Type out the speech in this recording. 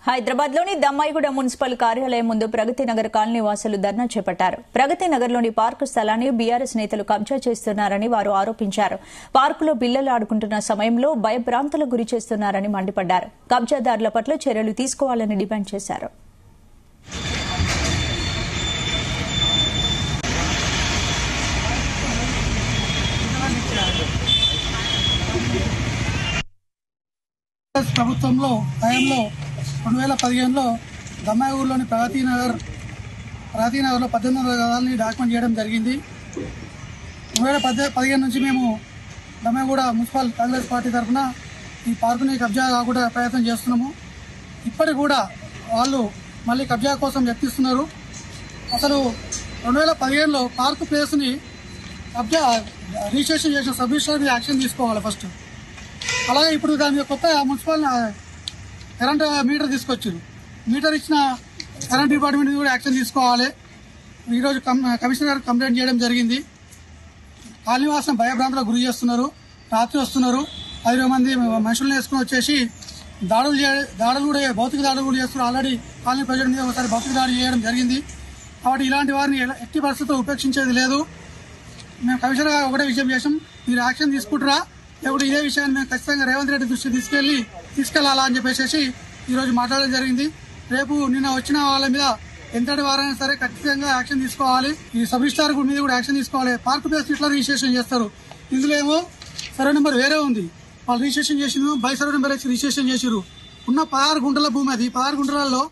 హైదరాబాద్ లోని దమ్మాయిగూడ మున్సిపల్ కార్యాలయం ముందు ప్రగతి నగర్ కాలనీ వాసులు ధర్నా చేపట్టారు. ప్రగతి నగర్ లోని పార్కు స్థలాన్ని బీఆర్ఎస్ నేతలు కబ్జా చేస్తున్నారని వారు ఆరోపించారు. పార్కులో పిల్లలు ఆడుకుంటున్న సమయంలో భయభ్రాంతులకు గురి చేస్తున్నారని మండిపడ్డారు. కబ్జాదారుల పట్ల చర్యలు తీసుకోవాలని డిమాండ్ చేశారు. ప్రభుత్వంలో హయాంలో 2015లో దమ్మాయిగూడలోని ప్రగతి నగర్లో 1800 గదాలని డాక్యుమెంట్ చేయడం జరిగింది. 2015 నుంచి మేము దమ్మాయిగూడ మున్సిపల్ కాంగ్రెస్ పార్టీ తరఫున ఈ పార్కుని కబ్జా కాకుండా ప్రయత్నం చేస్తున్నాము. ఇప్పటికి కూడా వాళ్ళు మళ్ళీ కబ్జా కోసం యత్నిస్తున్నారు. అసలు 2015లో పార్కు ప్లేస్ని కబ్జా రిజిస్ట్రేషన్ చేసిన సబ్ రిజిస్ట్రార్ మీద యాక్షన్ తీసుకోవాలి ఫస్ట్. అలాగే ఇప్పుడు దాని కొత్త మున్సిపల్ కరెంట్ మీటర్ తీసుకొచ్చారు. మీటర్ ఇచ్చిన కరెంట్ డిపార్ట్మెంట్ కూడా యాక్షన్ తీసుకోవాలి. ఈరోజు కమిషనర్ గారికి కంప్లైంట్ చేయడం జరిగింది. కాలనీవాసులను భయభ్రాంతులకు గురి చేస్తున్నారు. రాత్రి వస్తున్నారు, 10 మంది మనుషులను వేసుకుని వచ్చేసి దాడులు కూడా భౌతిక దాడులు కూడా చేస్తున్నారు. ఆల్రెడీ కాలనీ ప్రజల మీద ఒకసారి భౌతిక దాడి చేయడం జరిగింది. కాబట్టి ఇలాంటి వారిని ఎట్టి పరిస్థితుల్లో ఉపేక్షించేది లేదు. మేము కమిషనర్ గారు ఒకటే విషయం చేసాం, మీరు యాక్షన్ తీసుకుంటారా లేకపోతే ఇదే విషయాన్ని మేము ఖచ్చితంగా రేవంత్ రెడ్డి దృష్టికి తీసుకెళ్లాలా అని చెప్పేసి ఈరోజు మాట్లాడడం జరిగింది. రేపు నిన్న వచ్చిన వాళ్ళ మీద ఎంతటి వారైనా సరే ఖచ్చితంగా యాక్షన్ తీసుకోవాలి. ఈ సబ్ రిజిస్ట్రార్ మీద కూడా యాక్షన్ తీసుకోవాలి. పార్క్ ప్లేస్ ఇట్లా రిజిస్ట్రేషన్ చేస్తారు. ఇందులో ఏమో సర్వే నెంబర్ వేరే ఉంది, వాళ్ళు రిజిస్ట్రేషన్ చేసిన బై సర్వే నెంబర్ రిజిస్ట్రేషన్ చేసారు. ఉన్న 16 గుంటల భూమి, అది 16 గుంటలలో